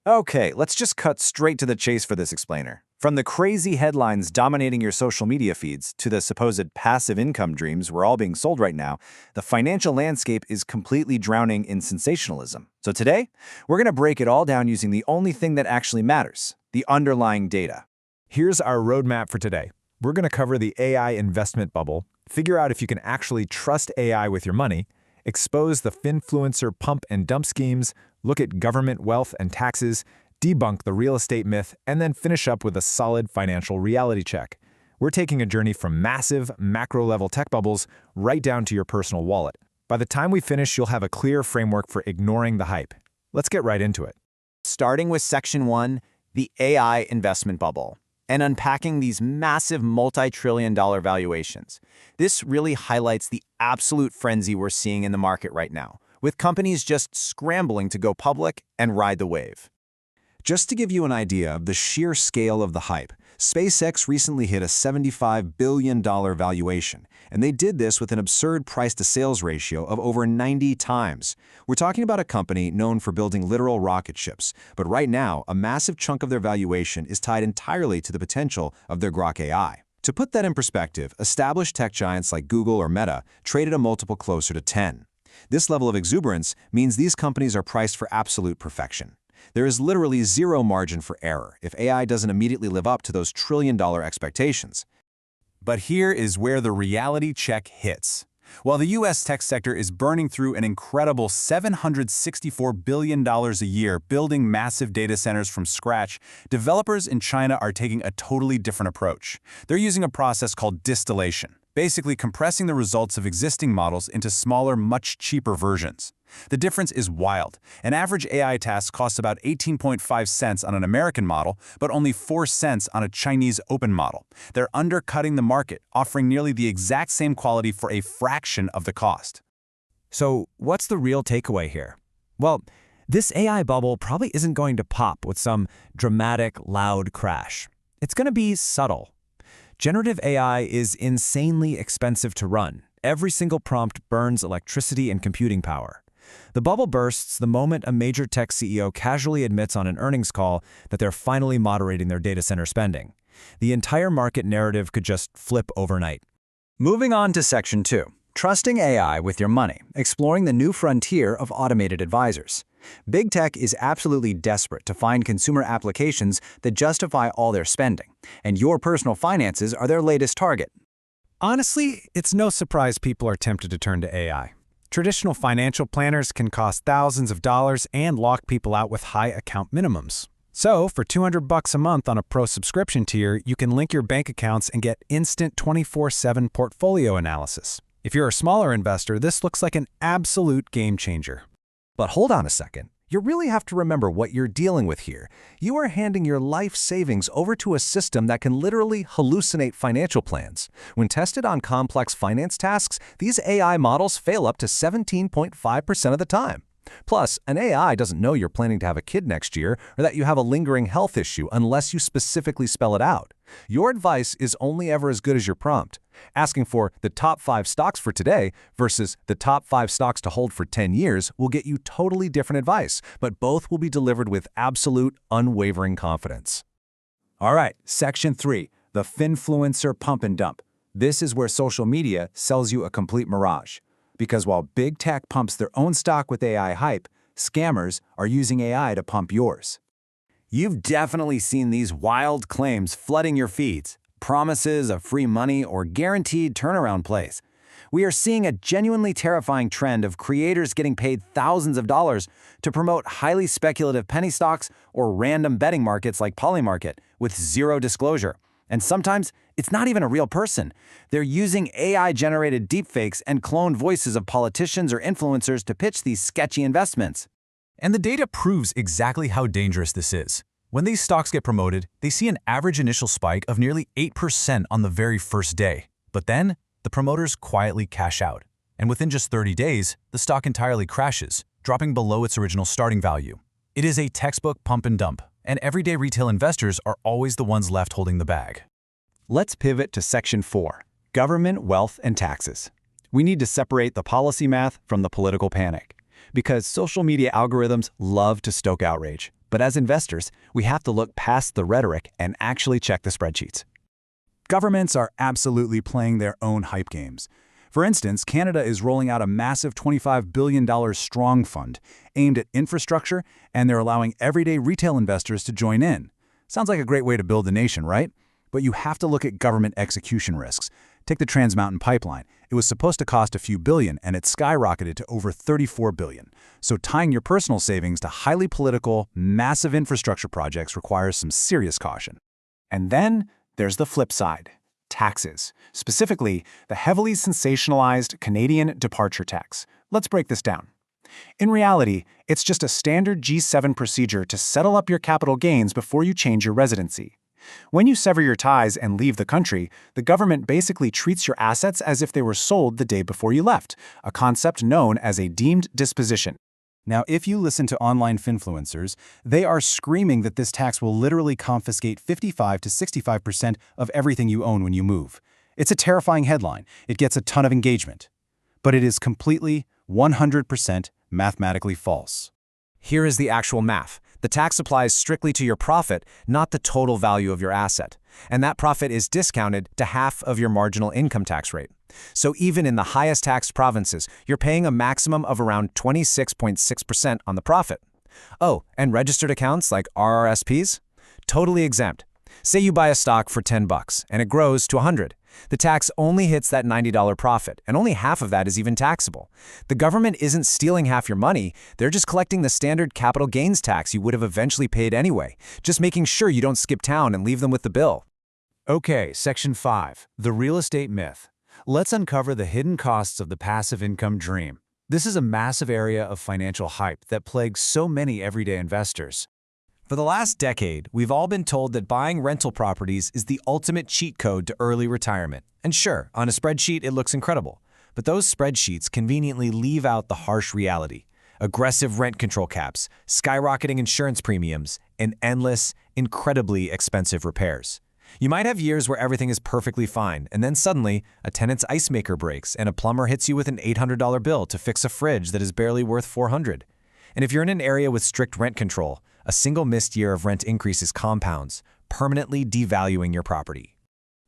Okay, let's just cut straight to the chase for this explainer. From the crazy headlines dominating your social media feeds to the supposed passive income dreams we're all being sold right now, the financial landscape is completely drowning in sensationalism. So today, we're going to break it all down using the only thing that actually matters, the underlying data. Here's our roadmap for today. We're going to cover the AI investment bubble, figure out if you can actually trust AI with your money, expose the Finfluencer pump and dump schemes, look at government wealth and taxes, debunk the real estate myth, and then finish up with a solid financial reality check. We're taking a journey from massive, macro-level tech bubbles right down to your personal wallet. By the time we finish, you'll have a clear framework for ignoring the hype. Let's get right into it. Starting with Section 1, the AI investment bubble, and unpacking these massive multi-trillion-dollar valuations. This really highlights the absolute frenzy we're seeing in the market right now, with companies just scrambling to go public and ride the wave. Just to give you an idea of the sheer scale of the hype, SpaceX recently hit a $75 billion valuation, and they did this with an absurd price-to-sales ratio of over 90 times. We're talking about a company known for building literal rocket ships, but right now, a massive chunk of their valuation is tied entirely to the potential of their Grok AI. To put that in perspective, established tech giants like Google or Meta traded a multiple closer to 10. This level of exuberance means these companies are priced for absolute perfection. There is literally zero margin for error if AI doesn't immediately live up to those trillion-dollar expectations. But here is where the reality check hits. While the U.S. tech sector is burning through an incredible $764 billion a year building massive data centers from scratch, developers in China are taking a totally different approach. They're using a process called distillation, basically compressing the results of existing models into smaller, much cheaper versions. The difference is wild. An average AI task costs about 18.5 cents on an American model, but only 4 cents on a Chinese open model. They're undercutting the market, offering nearly the exact same quality for a fraction of the cost. So, what's the real takeaway here? Well, this AI bubble probably isn't going to pop with some dramatic, loud crash. It's going to be subtle. Generative AI is insanely expensive to run. Every single prompt burns electricity and computing power. The bubble bursts the moment a major tech CEO casually admits on an earnings call that they're finally moderating their data center spending. The entire market narrative could just flip overnight. Moving on to Section 2, trusting AI with your money, exploring the new frontier of automated advisors. Big tech is absolutely desperate to find consumer applications that justify all their spending, and your personal finances are their latest target. Honestly, it's no surprise people are tempted to turn to AI. Traditional financial planners can cost thousands of dollars and lock people out with high account minimums. So, for $200 a month on a pro subscription tier, you can link your bank accounts and get instant 24/7 portfolio analysis. If you're a smaller investor, this looks like an absolute game changer. But hold on a second. You really have to remember what you're dealing with here. You are handing your life savings over to a system that can literally hallucinate financial plans. When tested on complex finance tasks, these AI models fail up to 17.5% of the time. Plus, an AI doesn't know you're planning to have a kid next year or that you have a lingering health issue unless you specifically spell it out. Your advice is only ever as good as your prompt. Asking for the top 5 stocks for today versus the top 5 stocks to hold for 10 years will get you totally different advice, but both will be delivered with absolute, unwavering confidence. All right, Section 3, the Finfluencer pump and dump. This is where social media sells you a complete mirage. Because while big tech pumps their own stock with AI hype, scammers are using AI to pump yours. You've definitely seen these wild claims flooding your feeds, promises of free money or guaranteed turnaround plays. We are seeing a genuinely terrifying trend of creators getting paid thousands of dollars to promote highly speculative penny stocks or random betting markets like Polymarket with zero disclosure. And sometimes, it's not even a real person. They're using AI-generated deepfakes and cloned voices of politicians or influencers to pitch these sketchy investments. And the data proves exactly how dangerous this is. When these stocks get promoted, they see an average initial spike of nearly 8% on the very first day. But then, the promoters quietly cash out. And within just 30 days, the stock entirely crashes, dropping below its original starting value. It is a textbook pump and dump, and everyday retail investors are always the ones left holding the bag. Let's pivot to Section 4, Government, Wealth, and Taxes. We need to separate the policy math from the political panic. Because social media algorithms love to stoke outrage. But as investors, we have to look past the rhetoric and actually check the spreadsheets. Governments are absolutely playing their own hype games. For instance, Canada is rolling out a massive $25 billion strong fund aimed at infrastructure, and they're allowing everyday retail investors to join in. Sounds like a great way to build a nation, right? But you have to look at government execution risks. Take the Trans Mountain Pipeline. It was supposed to cost a few billion, and it skyrocketed to over $34 billion. So tying your personal savings to highly political, massive infrastructure projects requires some serious caution. And then there's the flip side. Taxes, specifically the heavily sensationalized Canadian departure tax. Let's break this down. In reality, it's just a standard G7 procedure to settle up your capital gains before you change your residency. When you sever your ties and leave the country, the government basically treats your assets as if they were sold the day before you left, a concept known as a deemed disposition. Now, if you listen to online Finfluencers, they are screaming that this tax will literally confiscate 55 to 65% of everything you own when you move. It's a terrifying headline. It gets a ton of engagement. But it is completely, 100% mathematically false. Here is the actual math. The tax applies strictly to your profit, not the total value of your asset. And that profit is discounted to half of your marginal income tax rate. So even in the highest taxed provinces, you're paying a maximum of around 26.6% on the profit. Oh, and registered accounts like RRSPs? Totally exempt. Say you buy a stock for $10 and it grows to $100. The tax only hits that $90 profit, and only half of that is even taxable. The government isn't stealing half your money, they're just collecting the standard capital gains tax you would have eventually paid anyway, just making sure you don't skip town and leave them with the bill. Okay, Section 5, the real estate myth. Let's uncover the hidden costs of the passive income dream. This is a massive area of financial hype that plagues so many everyday investors. For the last decade, we've all been told that buying rental properties is the ultimate cheat code to early retirement. And sure, on a spreadsheet it looks incredible. But those spreadsheets conveniently leave out the harsh reality. Aggressive rent control caps, skyrocketing insurance premiums, and endless, incredibly expensive repairs. You might have years where everything is perfectly fine, and then suddenly, a tenant's ice maker breaks and a plumber hits you with an $800 bill to fix a fridge that is barely worth $400. And if you're in an area with strict rent control, a single missed year of rent increases compounds, permanently devaluing your property.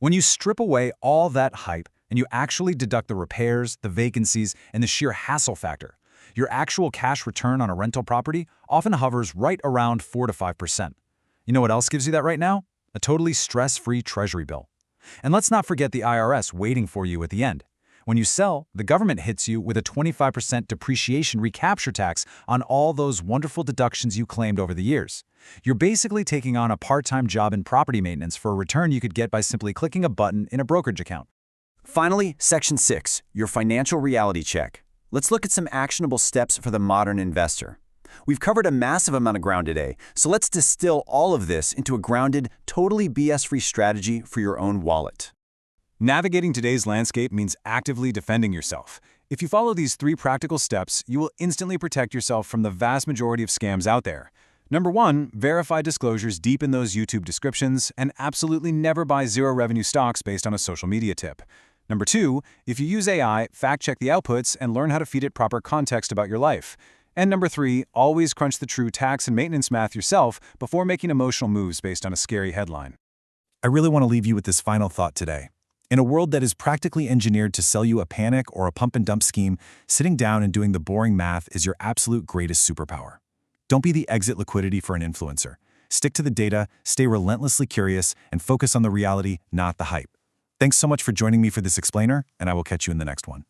When you strip away all that hype and you actually deduct the repairs, the vacancies, and the sheer hassle factor, your actual cash return on a rental property often hovers right around 4 to 5%. You know what else gives you that right now? A totally stress-free treasury bill. And let's not forget the IRS waiting for you at the end. When you sell, the government hits you with a 25% depreciation recapture tax on all those wonderful deductions you claimed over the years. You're basically taking on a part-time job in property maintenance for a return you could get by simply clicking a button in a brokerage account. Finally, Section 6, your financial reality check. Let's look at some actionable steps for the modern investor. We've covered a massive amount of ground today, so let's distill all of this into a grounded, totally BS-free strategy for your own wallet. Navigating today's landscape means actively defending yourself. If you follow these 3 practical steps, you will instantly protect yourself from the vast majority of scams out there. Number 1, verify disclosures deep in those YouTube descriptions, and absolutely never buy zero-revenue stocks based on a social media tip. Number 2, if you use AI, fact-check the outputs and learn how to feed it proper context about your life. And number 3, always crunch the true tax and maintenance math yourself before making emotional moves based on a scary headline. I really want to leave you with this final thought today. In a world that is practically engineered to sell you a panic or a pump-and-dump scheme, sitting down and doing the boring math is your absolute greatest superpower. Don't be the exit liquidity for an influencer. Stick to the data, stay relentlessly curious, and focus on the reality, not the hype. Thanks so much for joining me for this explainer, and I will catch you in the next one.